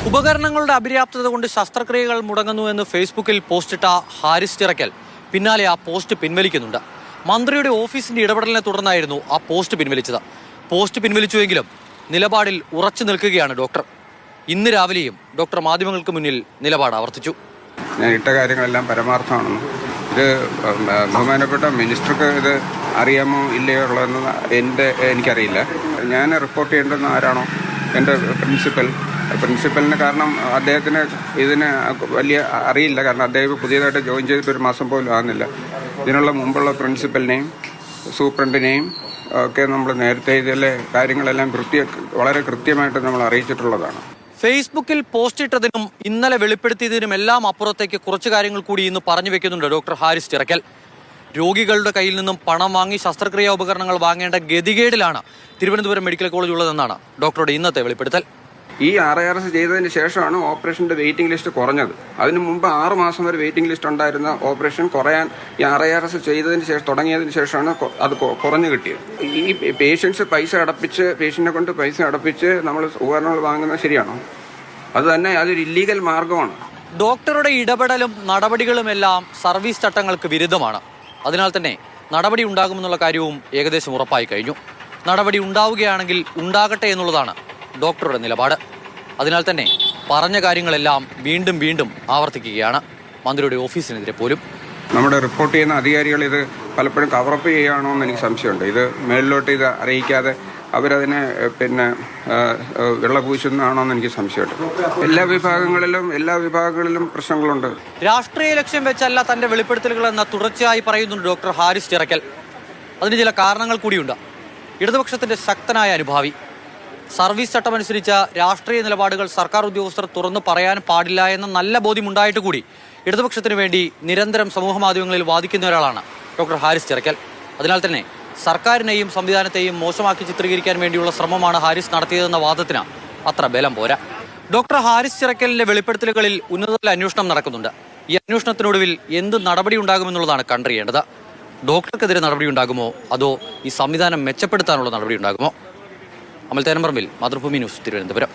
ഉപകരണങ്ങളുടെ അപര്യാപ്തത കൊണ്ട് ശസ്ത്രക്രിയകൾ മുടങ്ങുന്നുവെന്ന് ഫേസ്ബുക്കിൽ പോസ്റ്റിട്ട ഹാരിസ് ചിറക്കൽ പിന്നാലെ ആ പോസ്റ്റ് പിൻവലിക്കുന്നുണ്ട്. മന്ത്രിയുടെ ഓഫീസിന്റെ ഇടപെടലിനെ തുടർന്നായിരുന്നു ആ പോസ്റ്റ് പിൻവലിച്ചത്. പോസ്റ്റ് പിൻവലിച്ചുവെങ്കിലും നിലപാടിൽ ഉറച്ചു നിൽക്കുകയാണ് ഡോക്ടർ. ഇന്ന് രാവിലെയും ഡോക്ടർ മാധ്യമങ്ങൾക്ക് മുന്നിൽ നിലപാട് ആവർത്തിച്ചു. ഞാൻ ഇട്ട കാര്യങ്ങളെല്ലാം പരമാർത്ഥമാണെന്നും ഇത് ബഹുമാനപ്പെട്ട മിനിസ്റ്റർക്ക് ഇത് അറിയാമോ ഇല്ലയോ ഉള്ളതെന്ന് എനിക്കറിയില്ല. ഞാൻ റിപ്പോർട്ട് ചെയ്യേണ്ടുന്ന ആരാണോ എൻ്റെ പ്രിൻസിപ്പലിന്, കാരണം അദ്ദേഹത്തിന് ഇതിന് വലിയ അറിയില്ല. കാരണം അദ്ദേഹം പുതിയതായിട്ട് ജോയിൻ ചെയ്തിട്ട് ഒരു മാസം പോലും ആകുന്നില്ല. ഇതിനുള്ള മുമ്പുള്ള പ്രിൻസിപ്പലിനെയും സൂപ്രണ്ടിനെയും ഒക്കെ നമ്മൾ നേരത്തെ ഇതിലെ കാര്യങ്ങളെല്ലാം വളരെ കൃത്യമായിട്ട് നമ്മൾ അറിയിച്ചിട്ടുള്ളതാണ്. ഫേസ്ബുക്കിൽ പോസ്റ്റ് ഇട്ടതിനും ഇന്നലെ വെളിപ്പെടുത്തിയതിനും എല്ലാം അപ്പുറത്തേക്ക് കുറച്ച് കാര്യങ്ങൾ കൂടി ഇന്ന് പറഞ്ഞു വെക്കുന്നുണ്ട് ഡോക്ടർ ഹാരിസ് ചിറക്കൽ. രോഗികളുടെ കയ്യിൽ നിന്നും പണം വാങ്ങി ശസ്ത്രക്രിയാ ഉപകരണങ്ങൾ വാങ്ങേണ്ട ഗതികേടിലാണ് തിരുവനന്തപുരം മെഡിക്കൽ കോളേജ് ഉള്ളതെന്നാണ് ഡോക്ടറുടെ ഇന്നത്തെ വെളിപ്പെടുത്തൽ. ഈ RIRS ചെയ്തതിന് ശേഷമാണ് ഓപ്പറേഷൻ്റെ വെയിറ്റിംഗ് ലിസ്റ്റ് കുറഞ്ഞത്. അതിനു മുമ്പ് 6 മാസം വരെ വെയിറ്റിംഗ് ലിസ്റ്റ് ഉണ്ടായിരുന്ന ഓപ്പറേഷൻ കുറയാൻ ഈ RIRS ചെയ്തതിന് ശേഷം തുടങ്ങിയതിന് ശേഷമാണ് അത് കുറഞ്ഞു കിട്ടിയത്. ഈ പേഷ്യൻറ്റിനെ കൊണ്ട് പൈസ അടപ്പിച്ച് നമ്മൾ ഉപകരണങ്ങൾ വാങ്ങുന്നത് ശരിയാണോ? അത് തന്നെ അതൊരു ഇല്ലീഗൽ മാർഗമാണ്. ഡോക്ടറുടെ ഇടപെടലും നടപടികളുമെല്ലാം സർവീസ് ചട്ടങ്ങൾക്ക് വിരുദ്ധമാണ്. അതിനാൽ തന്നെ നടപടി ഉണ്ടാകുമെന്നുള്ള കാര്യവും ഏകദേശം ഉറപ്പായി കഴിഞ്ഞു. നടപടി ഉണ്ടാവുകയാണെങ്കിൽ ഉണ്ടാകട്ടെ എന്നുള്ളതാണ് ഡോക്ടറുടെ നിലപാട്. അതിനാൽ തന്നെ പറഞ്ഞ കാര്യങ്ങളെല്ലാം വീണ്ടും വീണ്ടും ആവർത്തിക്കുകയാണ് മന്ത്രിയുടെ ഓഫീസിനെതിരെ പോലും. നമ്മുടെ റിപ്പോർട്ട് ചെയ്യുന്ന അധികാരികൾ ഇത് പലപ്പോഴും കവറപ്പ് ചെയ്യുകയാണോ എന്ന് എനിക്ക് സംശയമുണ്ട്. ഇത് മേളിലോട്ട് ഇത് അറിയിക്കാതെ അവരതിനെ വെള്ളപൂശുന്നതാണോ എന്ന് എനിക്ക് സംശയമുണ്ട്. എല്ലാ വിഭാഗങ്ങളിലും പ്രശ്നങ്ങളുണ്ട്. രാഷ്ട്രീയ ലക്ഷ്യം വെച്ചല്ല തന്റെ വെളിപ്പെടുത്തലുകളെന്ന് തുടർച്ചയായി പറയുന്നുണ്ട് ഡോക്ടർ ഹാരിസ് ചിറക്കൽ. അതിന് ചില കാരണങ്ങൾ കൂടിയുണ്ട്. ഇടതുപക്ഷത്തിന്റെ ശക്തനായ അനുഭാവി, സർവീസ് ചട്ടമനുസരിച്ച രാഷ്ട്രീയ നിലപാടുകൾ സർക്കാർ ഉദ്യോഗസ്ഥർ തുറന്നു പറയാൻ പാടില്ല എന്ന നല്ല ബോധ്യമുണ്ടായിട്ട് കൂടി ഇടതുപക്ഷത്തിന് വേണ്ടി നിരന്തരം സമൂഹ മാധ്യമങ്ങളിൽ വാദിക്കുന്ന ഒരാളാണ് ഡോക്ടർ ഹാരിസ് ചിറക്കൽ. അതിനാൽ തന്നെ സർക്കാരിനെയും സംവിധാനത്തെയും മോശമാക്കി ചിത്രീകരിക്കാൻ വേണ്ടിയുള്ള ശ്രമമാണ് ഹാരിസ് നടത്തിയതെന്ന വാദത്തിന് അത്ര ബലം പോരാ. ഡോക്ടർ ഹാരിസ് ചിറക്കലിന്റെ വെളിപ്പെടുത്തലുകളിൽ ഉന്നതതല അന്വേഷണം നടക്കുന്നുണ്ട്. ഈ അന്വേഷണത്തിനൊടുവിൽ എന്ത് നടപടി ഉണ്ടാകുമെന്നുള്ളതാണ് കണ്ടറിയേണ്ടത്. ഡോക്ടർക്കെതിരെ നടപടി ഉണ്ടാകുമോ അതോ ഈ സംവിധാനം മെച്ചപ്പെടുത്താനുള്ള നടപടി ഉണ്ടാകുമോ? അമൽ തേനമ്പറമ്പിൽ, മാതൃഭൂമി ന്യൂസ്, തിരുവനന്തപുരം.